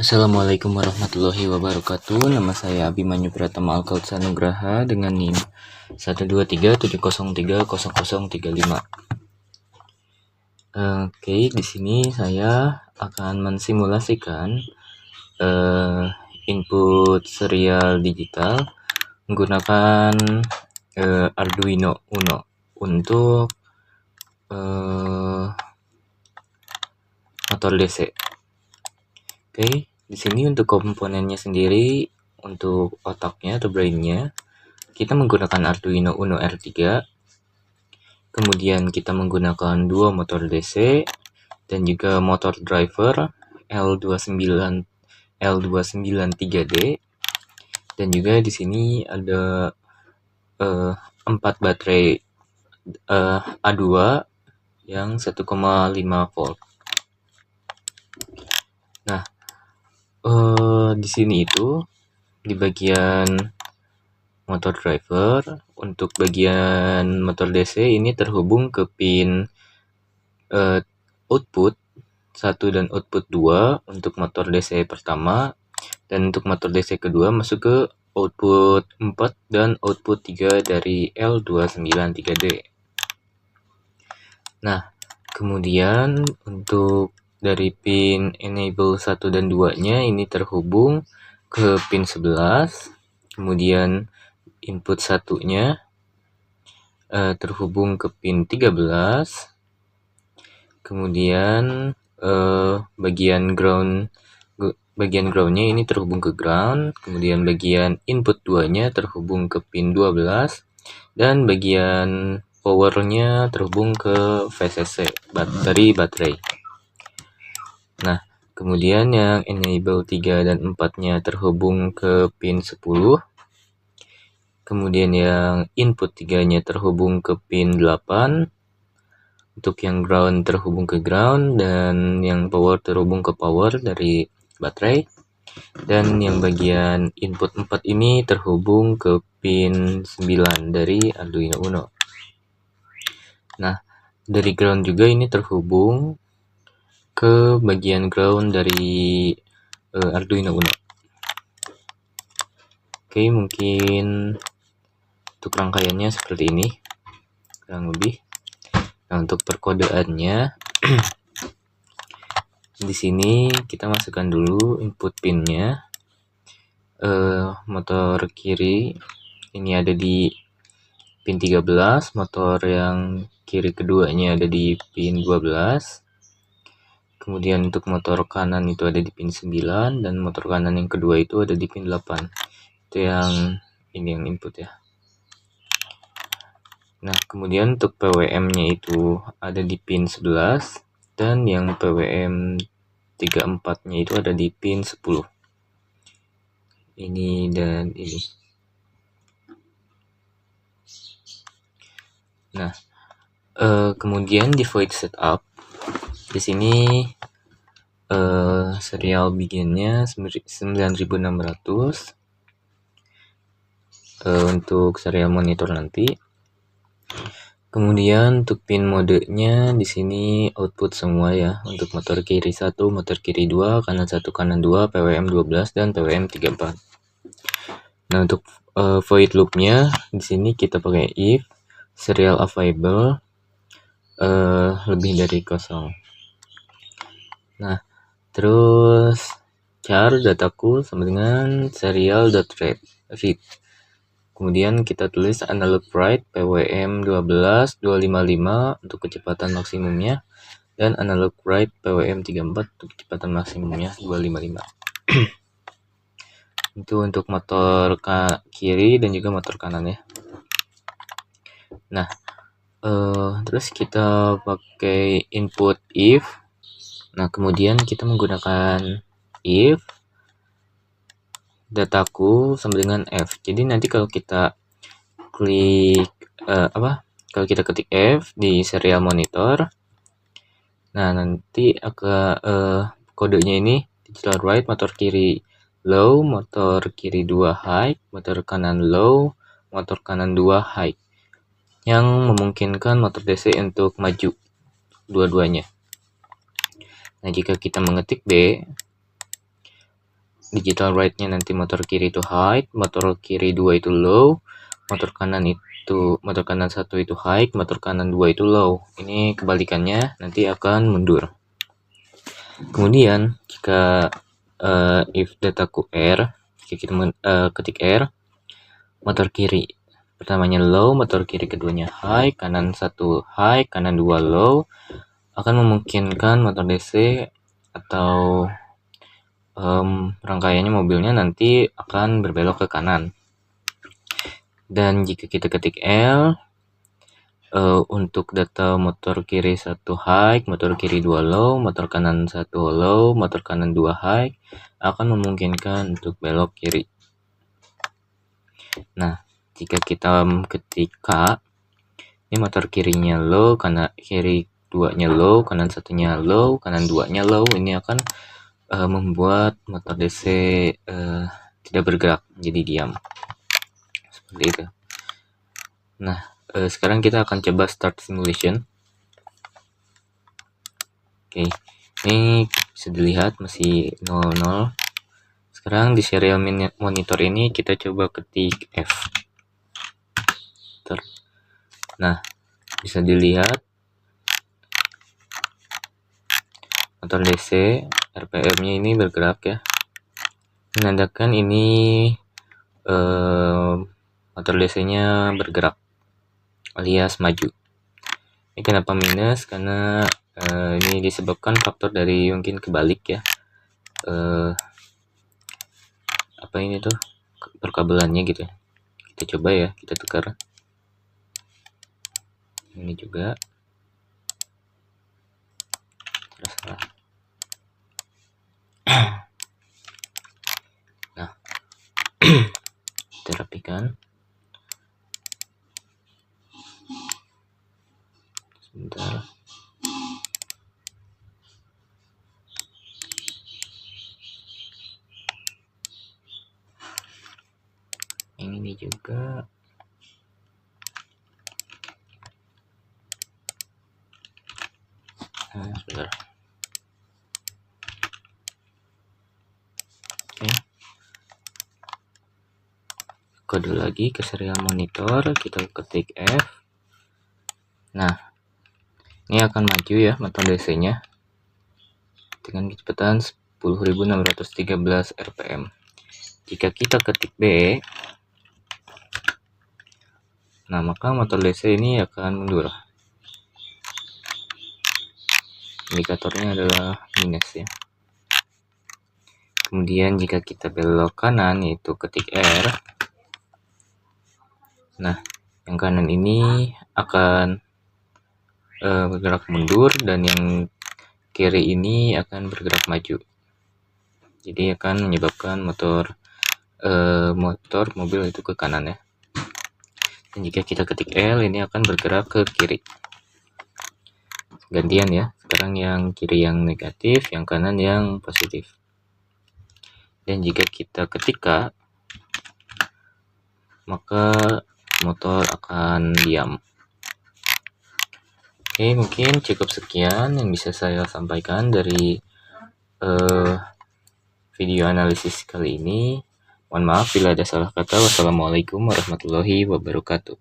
Assalamualaikum warahmatullahi wabarakatuh. Nama saya Abimanyu Pratama Alkautsa Nugraha dengan NIM 12370300035. Oke, di sini saya akan mensimulasikan input serial digital menggunakan Arduino Uno untuk motor DC. Oke, di sini untuk komponennya sendiri, untuk otaknya atau brainnya, kita menggunakan Arduino Uno R3. Kemudian kita menggunakan dua motor DC dan juga motor driver L293D. Dan juga di sini ada 4 baterai A2 yang 1,5 volt. Nah, di sini itu di bagian motor driver, untuk bagian motor DC ini terhubung ke pin output 1 dan output 2 untuk motor DC pertama, dan untuk motor DC kedua masuk ke output 4 dan output 3 dari L293D. Nah, kemudian untuk dari pin enable 1 dan 2-nya ini terhubung ke pin 11. Kemudian input 1-nya terhubung ke pin 13. Kemudian bagian ground-nya ini terhubung ke ground. Kemudian bagian input 2-nya terhubung ke pin 12. Dan bagian power-nya terhubung ke VCC, baterai. Nah, kemudian yang enable 3 dan 4-nya terhubung ke pin 10. Kemudian yang input 3-nya terhubung ke pin 8. Untuk yang ground terhubung ke ground, dan yang power terhubung ke power dari baterai. Dan yang bagian input 4 ini terhubung ke pin 9 dari Arduino Uno. Nah, dari ground juga ini terhubung ke bagian ground dari Arduino Uno. Oke, mungkin untuk rangkaiannya seperti ini kurang lebih. Nah, untuk perkodeannya di sini kita masukkan dulu input pinnya. Motor kiri ini ada di pin 13, motor yang kiri keduanya ada di pin 12. Kemudian untuk motor kanan itu ada di pin 9, dan motor kanan yang kedua itu ada di pin 8. Itu yang ini yang input ya. Nah, kemudian untuk PWM-nya itu ada di pin 11, dan yang PWM 34-nya itu ada di pin 10. Ini dan ini. Nah, kemudian di void setup di sini serial biginnya 9600 untuk serial monitor nanti. Kemudian untuk pin modenya di sini output semua ya, untuk motor kiri 1, motor kiri 2, kanan 1, kanan 2, PWM 12 dan PWM 34. Nah, untuk void loop-nya di sini kita pakai if serial available lebih dari 0. Nah, terus char dataku sama dengan serial.read. Kemudian kita tulis analog write PWM 12 255 untuk kecepatan maksimumnya, dan analog write PWM 34 untuk kecepatan maksimumnya 255. Itu untuk motor kiri dan juga motor kanan ya. Nah, terus kita pakai input if. Nah, kemudian kita menggunakan if dataku sama dengan F. Jadi nanti kalau kita klik kalau kita ketik F di serial monitor, nah nanti kodenya ini digital write motor kiri low, motor kiri 2 high, motor kanan low, motor kanan 2 high, yang memungkinkan motor DC untuk maju dua-duanya. Nah, jika kita mengetik B, digital right-nya nanti motor kiri itu high, motor kiri 2 itu low, motor kanan 1 itu high, motor kanan 2 itu low. Ini kebalikannya nanti akan mundur. Kemudian jika if dataku R, jika kita ketik R, motor kiri pertamanya low, motor kiri keduanya high, kanan 1 high, kanan 2 low, akan memungkinkan motor DC atau rangkaiannya mobilnya nanti akan berbelok ke kanan. Dan jika kita ketik L, untuk data motor kiri 1 high, motor kiri 2 low, motor kanan 1 low, motor kanan 2 high, akan memungkinkan untuk belok kiri. Nah, jika kita ketik K, ini motor kirinya low, kanan kiri 2-nya low, kanan 1-nya low, kanan 2-nya low, ini akan membuat motor DC tidak bergerak, jadi diam. Seperti itu. Nah, sekarang kita akan coba start simulation. Oke, ini bisa dilihat masih 00. Sekarang di serial monitor ini kita coba ketik F. Nah, bisa dilihat motor DC RPM-nya ini bergerak ya, menandakan ini motor DC-nya bergerak alias maju. Ini kenapa minus? Karena ini disebabkan faktor dari mungkin kebalik ya, apa ini tuh perkabelannya gitu ya. Kita coba ya, kita tukar ini juga. Terserah. Nah, kita rapikan. Sebentar. Ini juga. Sebentar. Oke. Kode lagi ke serial monitor, kita ketik F. Nah, ini akan maju ya motor DC-nya dengan kecepatan 10.613 rpm. Jika kita ketik B, nah maka motor DC ini akan mundur. Indikatornya adalah minus ya. Kemudian jika kita belok kanan, yaitu ketik R, nah yang kanan ini akan bergerak mundur dan yang kiri ini akan bergerak maju. Jadi akan menyebabkan motor mobil itu ke kanan ya. Dan jika kita ketik L, ini akan bergerak ke kiri. Gantian ya, sekarang yang kiri yang negatif, yang kanan yang positif. Dan jika kita ketik K, maka motor akan diam. Oke, mungkin cukup sekian yang bisa saya sampaikan dari video analisis kali ini. Mohon maaf bila ada salah kata. Wassalamualaikum warahmatullahi wabarakatuh.